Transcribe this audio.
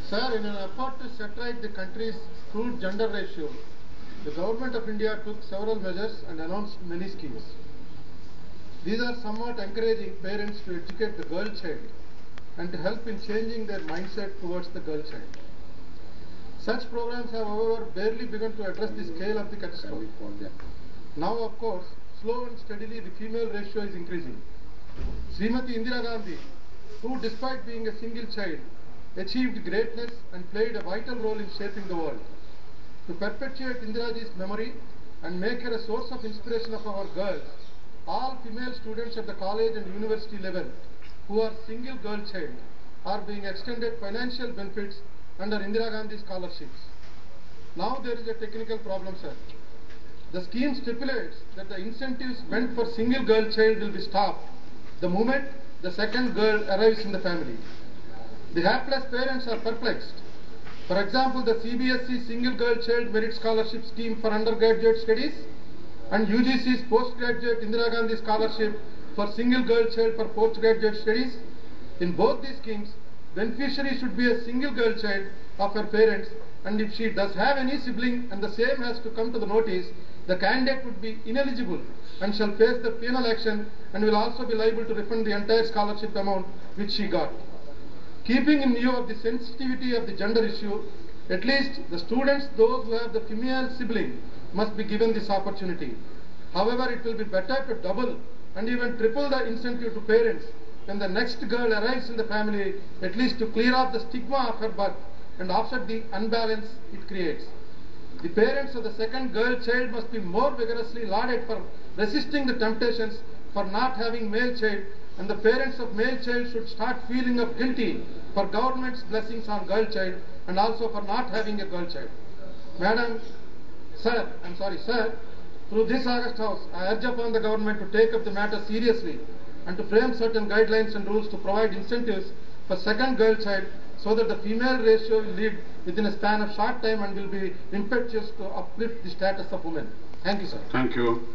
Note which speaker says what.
Speaker 1: Sir, in an effort to set right the country's skewed gender ratio, the Government of India took several measures and announced many schemes. These are somewhat encouraging parents to educate the girl child and to help in changing their mindset towards the girl child. Such programs have, however, barely begun to address the scale of the catastrophe. Now, of course, slow and steadily the female ratio is increasing. Srimati Indira Gandhi, who despite being a single child, achieved greatness and played a vital role in shaping the world. To perpetuate Indiraji's memory and make her a source of inspiration of our girls, all female students at the college and university level who are single girl child are being extended financial benefits under Indira Gandhi scholarships. Now there is a technical problem, sir. The scheme stipulates that the incentives meant for single girl child will be stopped the moment the second girl arrives in the family. The hapless parents are perplexed. For example, the CBSE Single Girl Child Merit Scholarship Scheme for undergraduate studies and UGC's Postgraduate Indira Gandhi Scholarship for Single Girl Child for Postgraduate Studies. In both these schemes, beneficiary should be a single girl child of her parents, and if she does have any sibling and the same has to come to the notice, the candidate would be ineligible and shall face the penal action and will also be liable to refund the entire scholarship amount which she got. Keeping in view of the sensitivity of the gender issue, at least the students, those who have the female sibling, must be given this opportunity. However, it will be better to double and even triple the incentive to parents when the next girl arrives in the family, at least to clear off the stigma of her birth and offset the unbalance it creates. The parents of the second girl child must be more vigorously lauded for resisting the temptations for not having male child, and the parents of male child should start feeling of guilty for government's blessings on girl child and also for not having a girl child. Sir, through this August House, I urge upon the government to take up the matter seriously and to frame certain guidelines and rules to provide incentives for second girl child so that the female ratio will lead within a span of short time and will be impetuous to uplift the status of women. Thank you, sir.
Speaker 2: Thank you.